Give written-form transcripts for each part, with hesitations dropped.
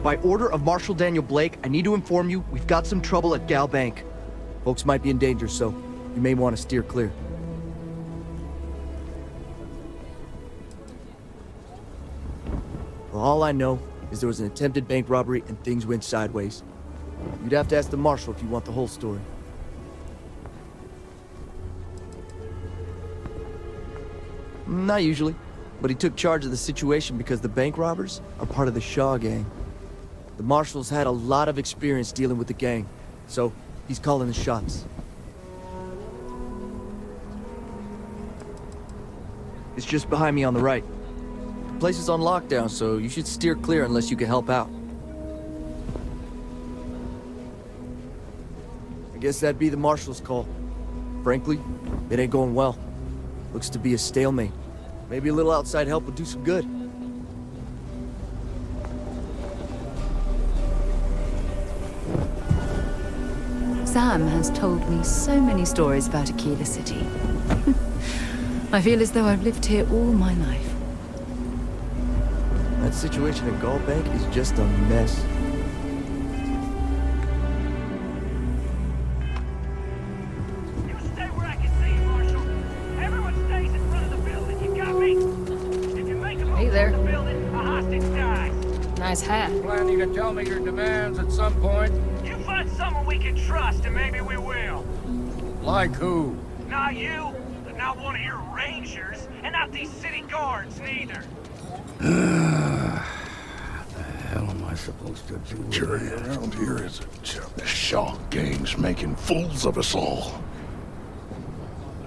By order of Marshal Daniel Blake, I need to inform you we've got some trouble at Gal Bank. Folks might be in danger, so you may want to steer clear. Well, all I know is there was an attempted bank robbery and things went sideways. You'd have to ask the Marshal if you want the whole story. Not usually, but he took charge of the situation because the bank robbers are part of the Shaw gang. The Marshal's had a lot of experience dealing with the gang, so he's calling the shots. It's just behind me on the right. The place is on lockdown, so you should steer clear unless you can help out. I guess that'd be the Marshal's call. Frankly, it ain't going well. Looks to be a stalemate. Maybe a little outside help would do some good. Sam has told me so many stories about Aquila City. I feel as though I've lived here all my life. That situation at Gal Bank is just a mess. Nice hat. Planning to tell me your demands at some point? You find someone we can trust, and maybe we will. Like who? Not you, not one of your rangers, and not these city guards, neither. The hell am I supposed to do? Jury around here is the Shaw gang's making fools of us all.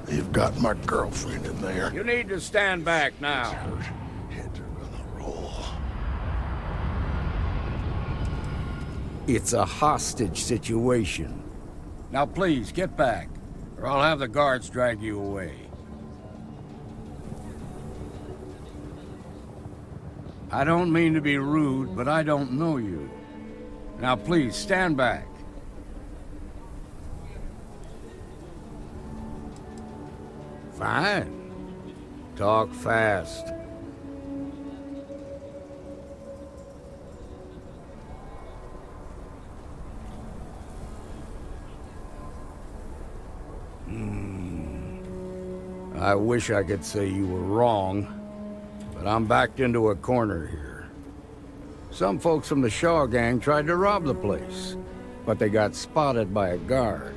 They've got my girlfriend in there. You need to stand back now. Heads are gonna roll. It's a hostage situation. Now please, get back, or I'll have the guards drag you away. I don't mean to be rude, but I don't know you. Now please, stand back. Fine. Talk fast. I wish I could say you were wrong, but I'm backed into a corner here. Some folks from the Shaw gang tried to rob the place, but they got spotted by a guard.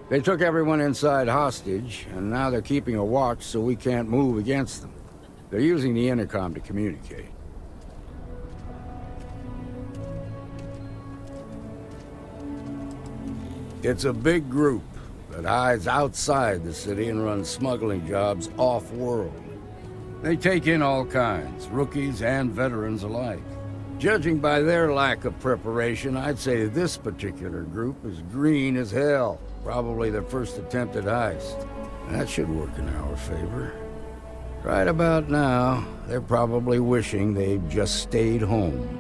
They took everyone inside hostage, and now they're keeping a watch so we can't move against them. They're using the intercom to communicate. It's a big group that hides outside the city and runs smuggling jobs off-world. They take in all kinds, rookies and veterans alike. Judging by their lack of preparation, I'd say this particular group is green as hell. Probably their first attempted heist. That should work in our favor. Right about now, they're probably wishing they'd just stayed home.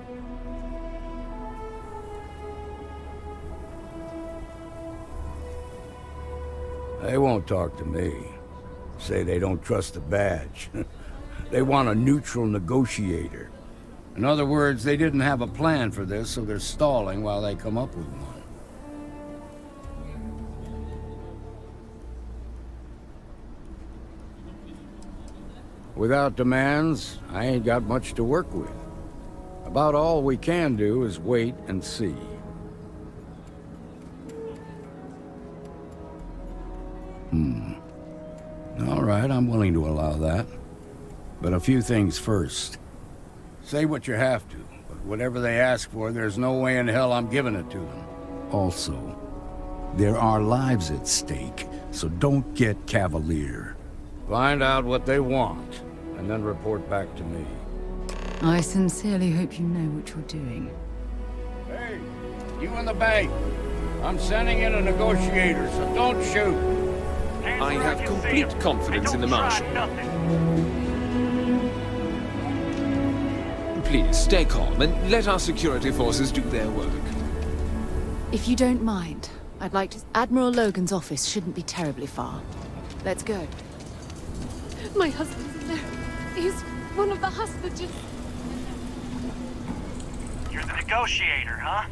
They won't talk to me. Say they don't trust the badge. They want a neutral negotiator. In other words, they didn't have a plan for this, so they're stalling while they come up with one. Without demands, I ain't got much to work with. About all we can do is wait and see. All right, I'm willing to allow that. But a few things first. Say what you have to, but whatever they ask for, there's no way in hell I'm giving it to them. Also, there are lives at stake, so don't get cavalier. Find out what they want, and then report back to me. I sincerely hope you know what you're doing. Hey, you in the bank. I'm sending in a negotiator, so don't shoot. I have complete confidence in the Marshal. Please, stay calm and let our security forces do their work. If you don't mind, I'd like to... Admiral Logan's office shouldn't be terribly far. Let's go. My husband's in there. He's one of the hostages. You're the negotiator, huh?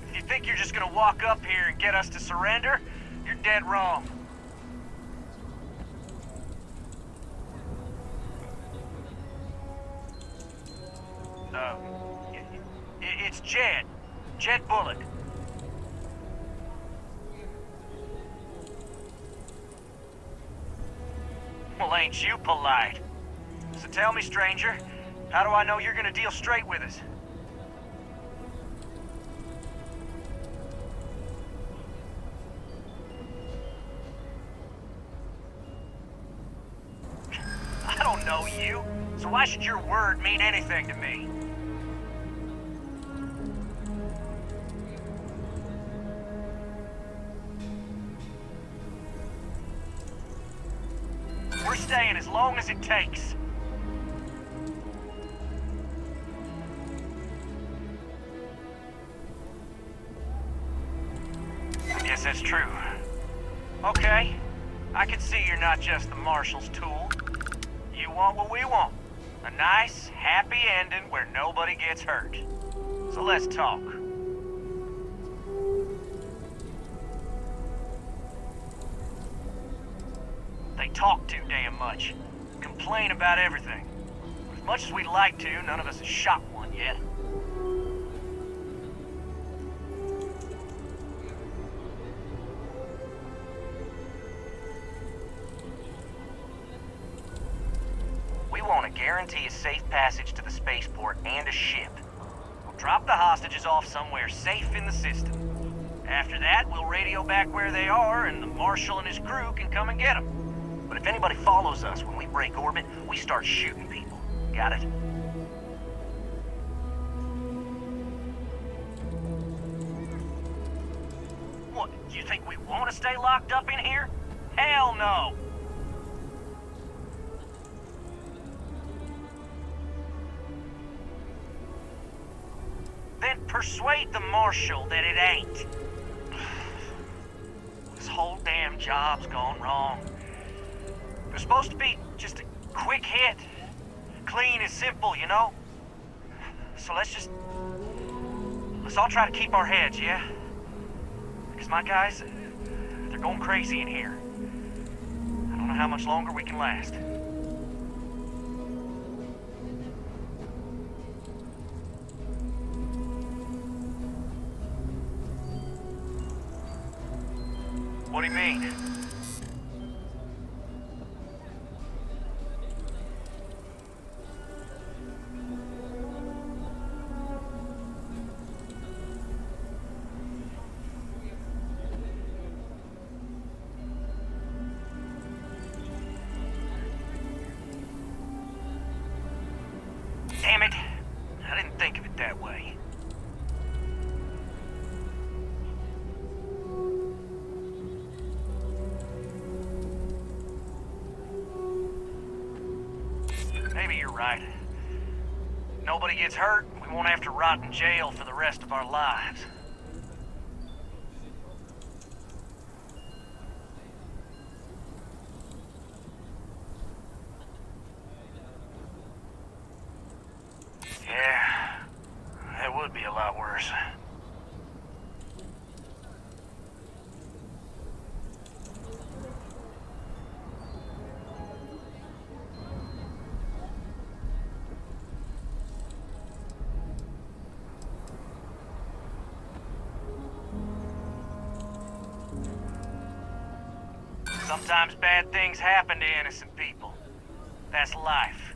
If you think you're just gonna walk up here and get us to surrender, you're dead wrong. It's Jed. Jed Bullock. Well, ain't you polite? So tell me, stranger, how do I know you're gonna deal straight with us? I don't know you, so why should your word mean anything to me? We're staying as long as it takes. I guess that's true. Okay, I can see you're not just the Marshal's tool. You want what we want. A nice, happy ending where nobody gets hurt. So let's talk. They talk too damn much. Complain about everything. As much as we'd like to, none of us has shot one yet. We want to guarantee a safe passage to the spaceport and a ship. We'll drop the hostages off somewhere safe in the system. After that, we'll radio back where they are, and the Marshal and his crew can come and get them. But if anybody follows us when we break orbit, we start shooting people. Got it? What, you think we want to stay locked up in here? Hell no! Then persuade the Marshal that it ain't. This whole damn job's gone wrong. It was supposed to be just a quick hit. Clean and simple, you know? So let's all try to keep our heads, yeah? Because my guys, they're going crazy in here. I don't know how much longer we can last. What do you mean? Damn it. I didn't think of it that way. Maybe you're right. Nobody gets hurt, we won't have to rot in jail for the rest of our lives. Yeah, that would be a lot worse. Sometimes bad things happen to innocent people. That's life.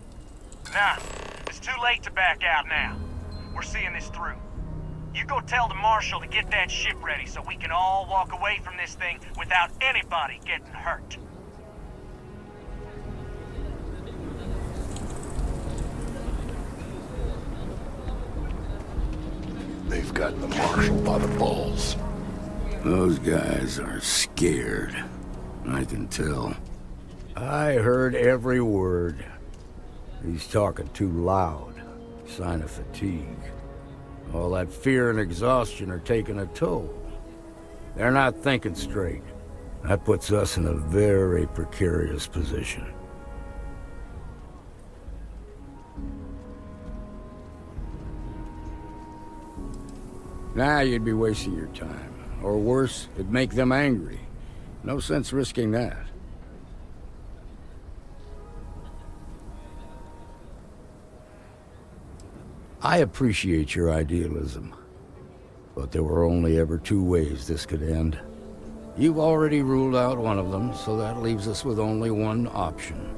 Nah, it's too late to back out now. We're seeing this through. You go tell the Marshal to get that ship ready so we can all walk away from this thing without anybody getting hurt. They've got the Marshal by the balls. Those guys are scared. I can tell. I heard every word. He's talking too loud. Sign of fatigue. All that fear and exhaustion are taking a toll. They're not thinking straight. That puts us in a very precarious position. Nah, you'd be wasting your time. Or worse, it'd make them angry. No sense risking that. I appreciate your idealism, but there were only ever two ways this could end. You've already ruled out one of them, so that leaves us with only one option.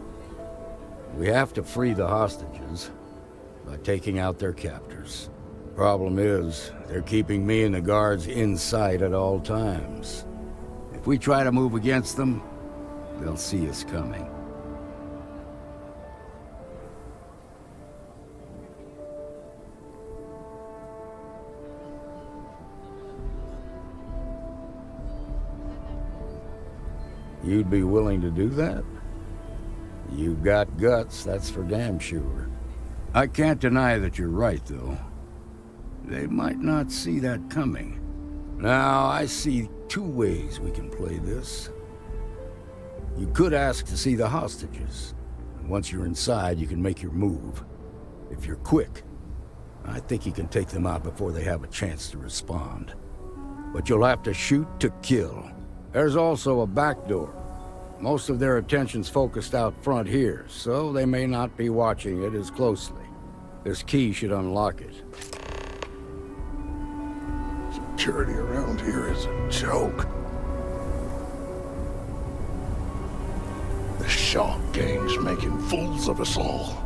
We have to free the hostages by taking out their captors. Problem is, they're keeping me and the guards in sight at all times. If we try to move against them, they'll see us coming. You'd be willing to do that? You've got guts, that's for damn sure. I can't deny that you're right, though. They might not see that coming. Now, I see two ways we can play this. You could ask to see the hostages. Once you're inside, you can make your move. If you're quick, I think you can take them out before they have a chance to respond. But you'll have to shoot to kill. There's also a back door. Most of their attention's focused out front here, so they may not be watching it as closely. This key should unlock it. Security around here is a joke. The Shaw gang's making fools of us all.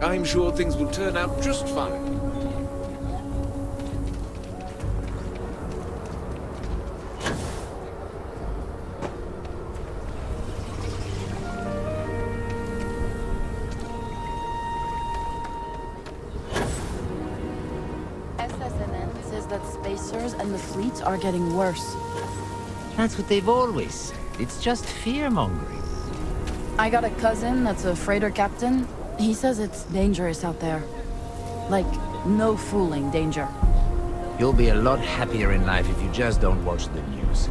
I'm sure things will turn out just fine. Says that spacers and the fleet are getting worse. That's what they've always said. It's just fear-mongering. I got a cousin that's a freighter captain. He says it's dangerous out there. Like, no fooling danger. You'll be a lot happier in life if you just don't watch the news.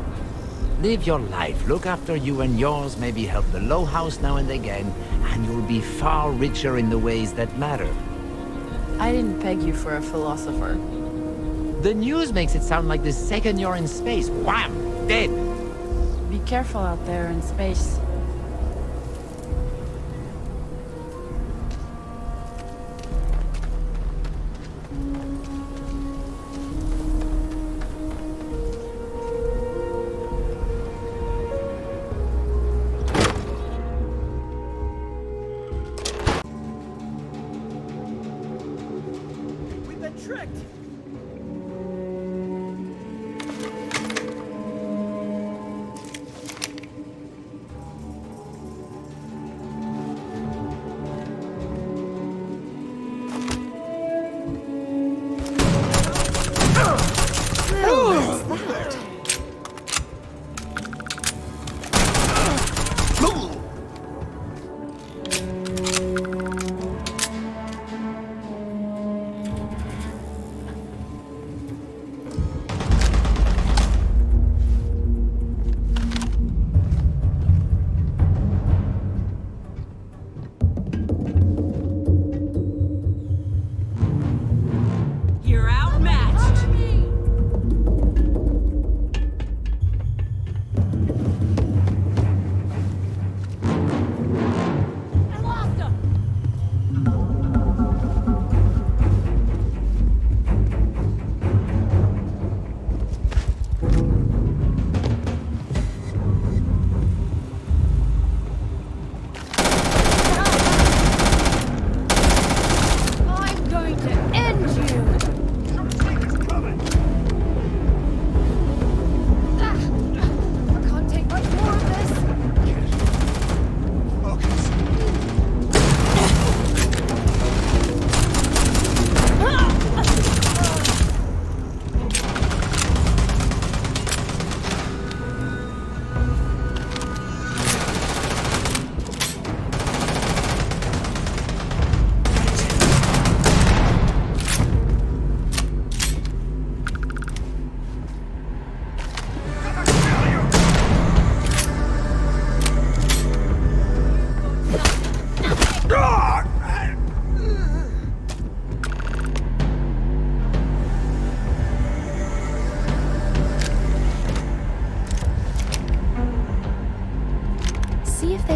Live your life, look after you and yours, maybe help the low house now and again, and you'll be far richer in the ways that matter. I didn't peg you for a philosopher. The news makes it sound like the second you're in space, wham! Dead! Be careful out there in space. We've been tricked!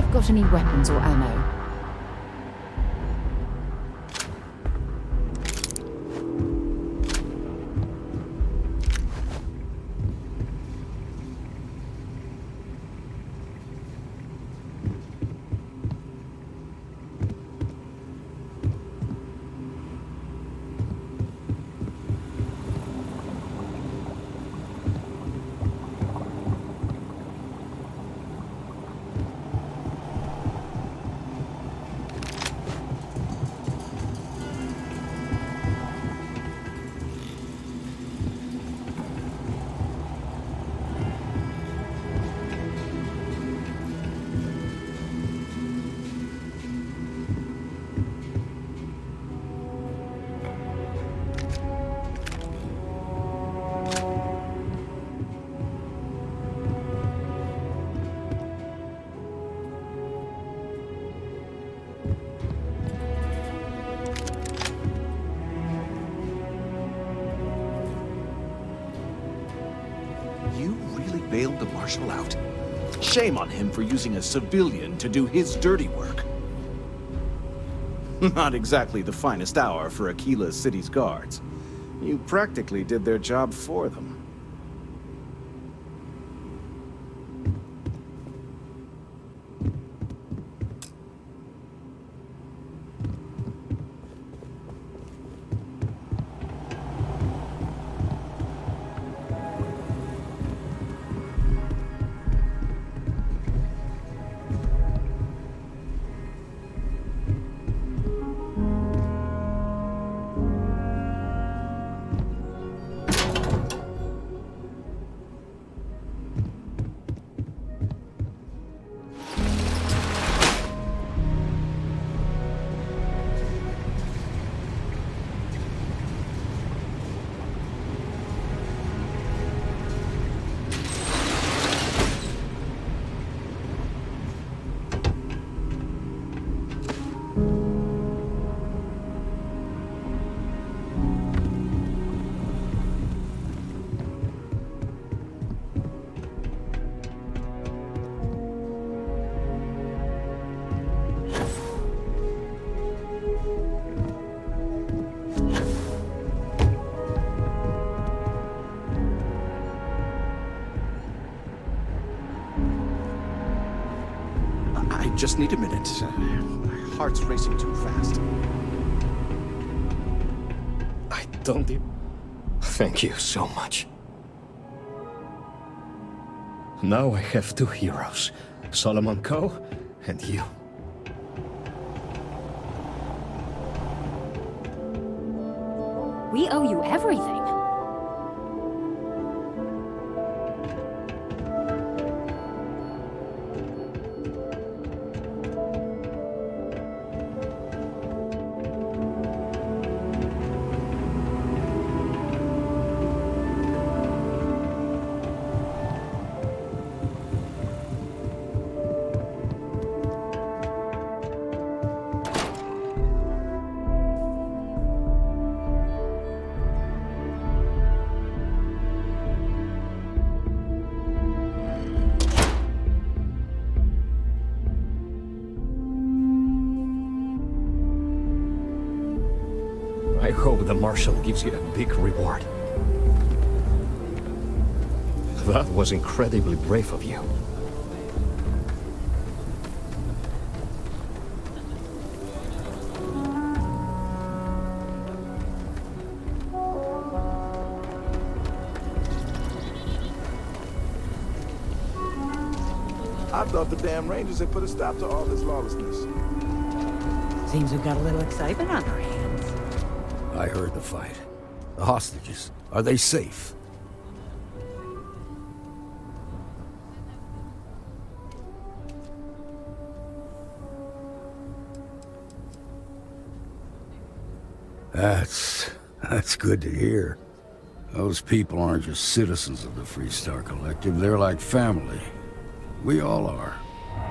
they've got any weapons or ammo. You really bailed the Marshal out? Shame on him for using a civilian to do his dirty work. Not exactly the finest hour for Aquila City's guards. You practically did their job for them. I just need a minute. My heart's racing too fast. I don't... Thank you so much. Now I have two heroes, Solomon Coe and you. We owe you everything. I hope the Marshal gives you a big reward. That was incredibly brave of you. I thought the damn Rangers had put a stop to all this lawlessness. Seems we've got a little excitement on our hands. I heard the fight. The hostages, are they safe? That's good to hear. Those people aren't just citizens of the Freestar Collective, they're like family. We all are.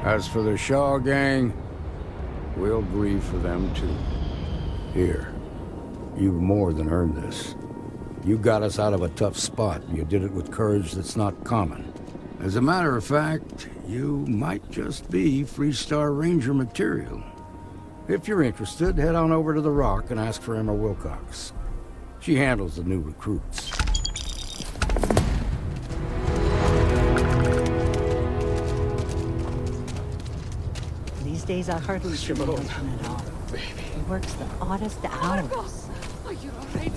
As for the Shaw gang, we'll grieve for them too. Here, you've more than earned this. You got us out of a tough spot, and you did it with courage that's not common. As a matter of fact, you might just be Freestar Ranger material. If you're interested, head on over to the Rock and ask for Emma Wilcox. She handles the new recruits. These days I hardly see him at all. He works the oddest hours. Are you alright?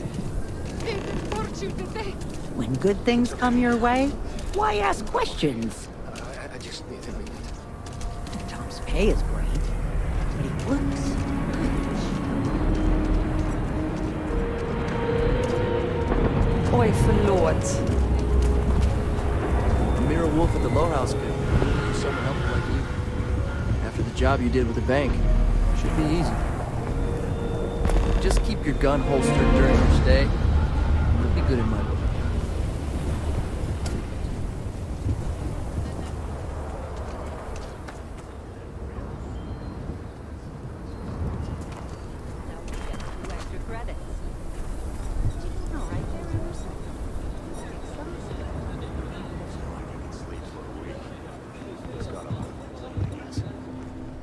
When good things come your way, why ask questions? I just need a minute. Tom's pay is great, but he looks rich. Oi, verloot. A mere wolf at the Low House could use someone helpful like you. After the job you did with the bank, should be easy. Just keep your gun holstered during your stay. You'll be good in my book.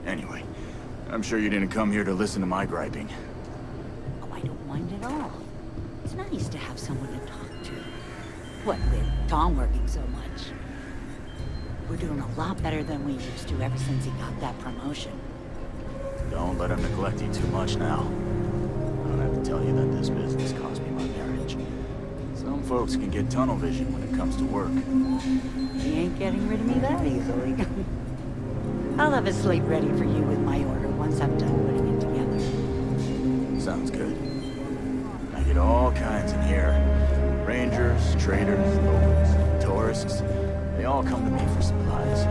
Anyway, I'm sure you didn't come here to listen to my griping. Oh, I don't mind at all. It's nice to have someone to talk to. What with Tom working so much. We're doing a lot better than we used to ever since he got that promotion. Don't let him neglect you too much now. I don't have to tell you that this business cost me my marriage. Some folks can get tunnel vision when it comes to work. He ain't getting rid of me that easily. I'll have a slate ready for you with my order once I'm done putting it together. Sounds good. I get all kinds in here. Rangers, traders, locals, tourists. They all come to me for supplies.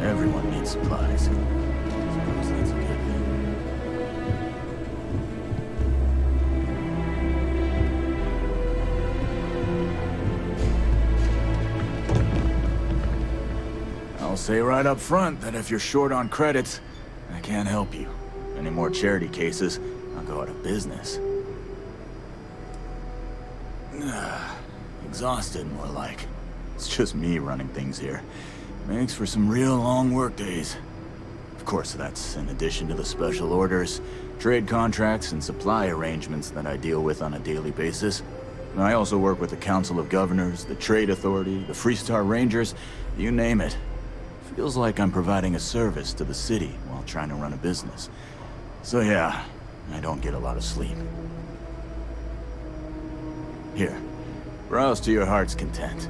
Everyone needs supplies. Suppose that's a good thing. I'll say right up front that if you're short on credits, I can't help you. Any more charity cases, I'll go out of business. Exhausted, more like. It's just me running things here. Makes for some real long work days. Of course, that's in addition to the special orders, trade contracts, and supply arrangements that I deal with on a daily basis. I also work with the Council of Governors, the Trade Authority, the Freestar Rangers, you name it. Feels like I'm providing a service to the city while trying to run a business. So yeah, I don't get a lot of sleep. Here, browse to your heart's content.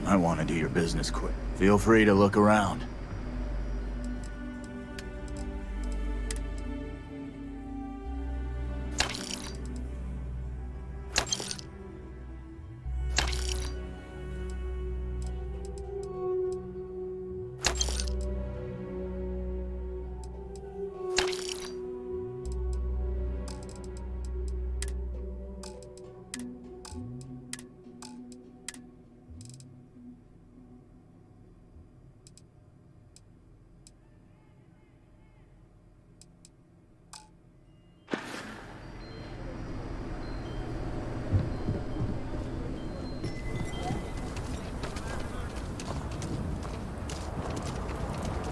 I want to do your business quick. Feel free to look around.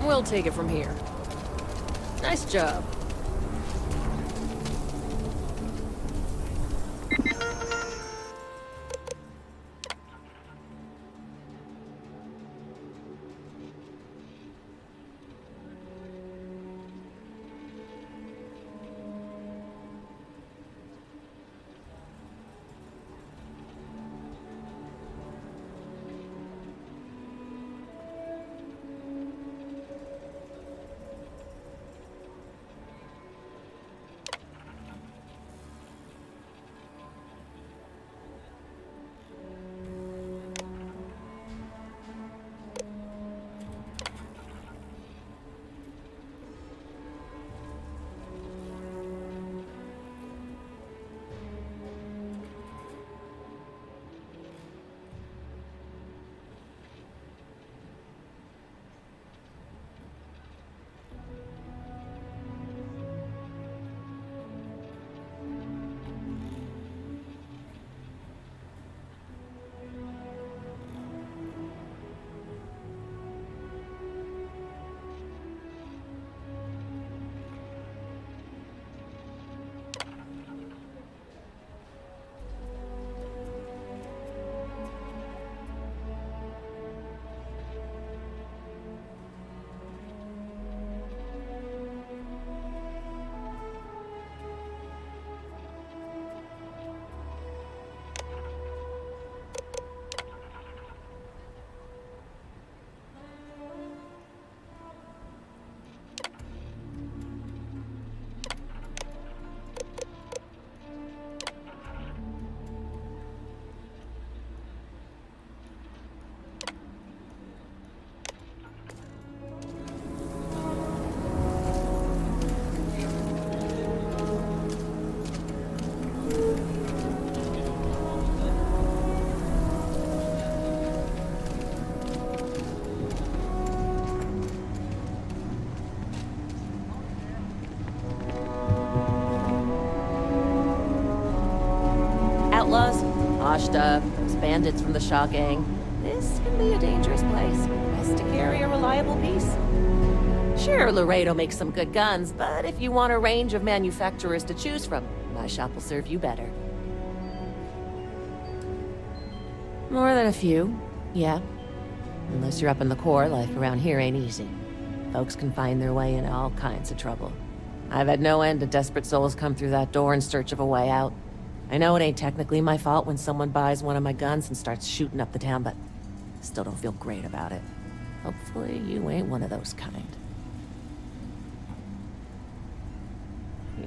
We'll take it from here. Nice job. Outlaws, washed up, bandits from the Shaw gang. This can be a dangerous place. Best to carry a reliable piece. Sure, Laredo makes some good guns, but if you want a range of manufacturers to choose from, my shop will serve you better. More than a few, yeah. Unless you're up in the core, life around here ain't easy. Folks can find their way into all kinds of trouble. I've had no end of desperate souls come through that door in search of a way out. I know it ain't technically my fault when someone buys one of my guns and starts shooting up the town, but I still don't feel great about it. Hopefully you ain't one of those kind.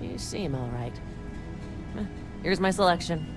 You seem all right. Here's my selection.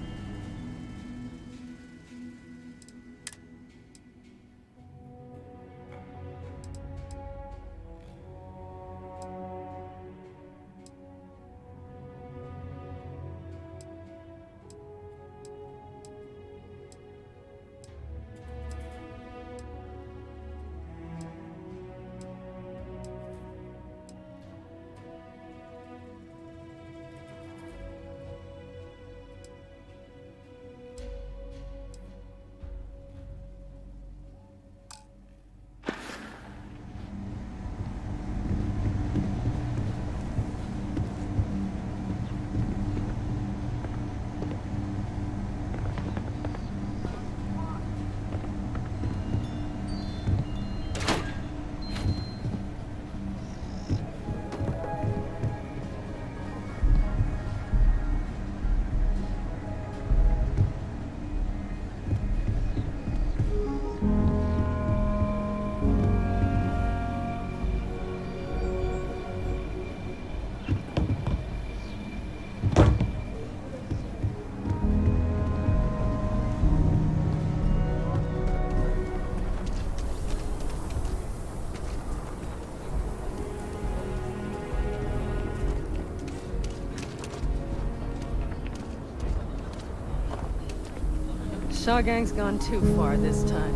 Shaw gang's gone too far this time.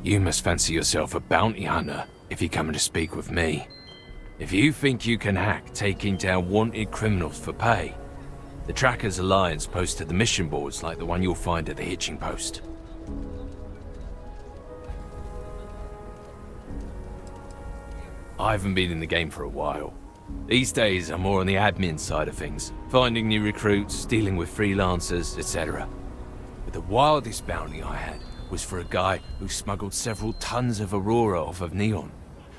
You must fancy yourself a bounty hunter if you're coming to speak with me. If you think you can hack taking down wanted criminals for pay, the Trackers Alliance posted the mission boards like the one you'll find at the hitching post. I haven't been in the game for a while. These days, I'm more on the admin side of things, finding new recruits, dealing with freelancers, etc. But the wildest bounty I had was for a guy who smuggled several tons of Aurora off of Neon.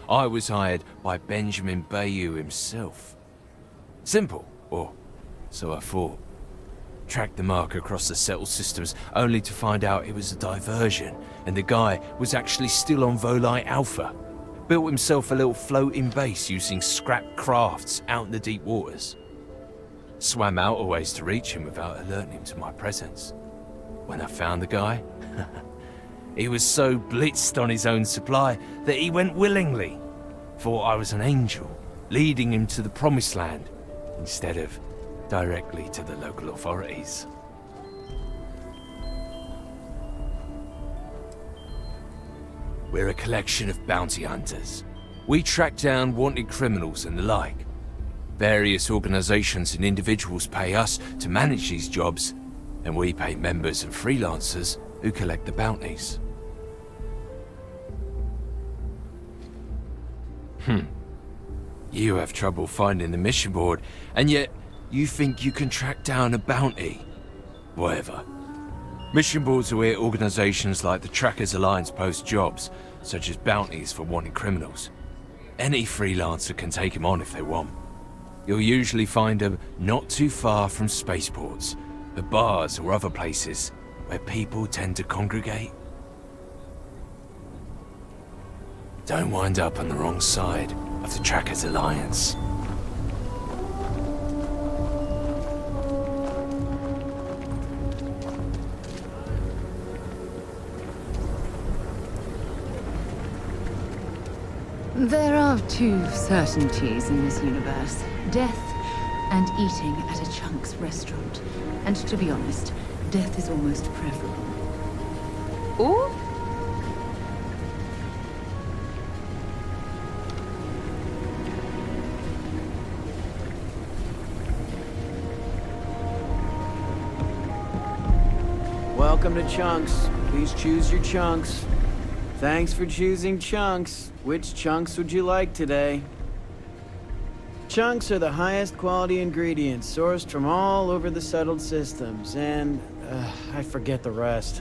I was hired by Benjamin Bayou himself. Simple, or so I thought. Tracked the mark across the settled systems, only to find out it was a diversion, and the guy was actually still on Volite Alpha. Built himself a little floating base using scrap crafts out in the deep waters. Swam out a ways to reach him without alerting him to my presence. When I found the guy, he was so blitzed on his own supply that he went willingly. Thought I was an angel, leading him to the promised land, instead of directly to the local authorities. We're a collection of bounty hunters. We track down wanted criminals and the like. Various organizations and individuals pay us to manage these jobs, and we pay members and freelancers who collect the bounties. You have trouble finding the mission board, and yet you think you can track down a bounty? Whatever. Mission boards are where organizations like the Trackers Alliance post jobs, such as bounties for wanted criminals. Any freelancer can take them on if they want. You'll usually find them not too far from spaceports, the bars or other places where people tend to congregate. Don't wind up on the wrong side of the Trackers Alliance. There are two certainties in this universe. Death and eating at a Chunks restaurant. And to be honest, death is almost preferable. Or... Welcome to Chunks. Please choose your chunks. Thanks for choosing Chunks. Which chunks would you like today? Chunks are the highest quality ingredients sourced from all over the settled systems, and I forget the rest.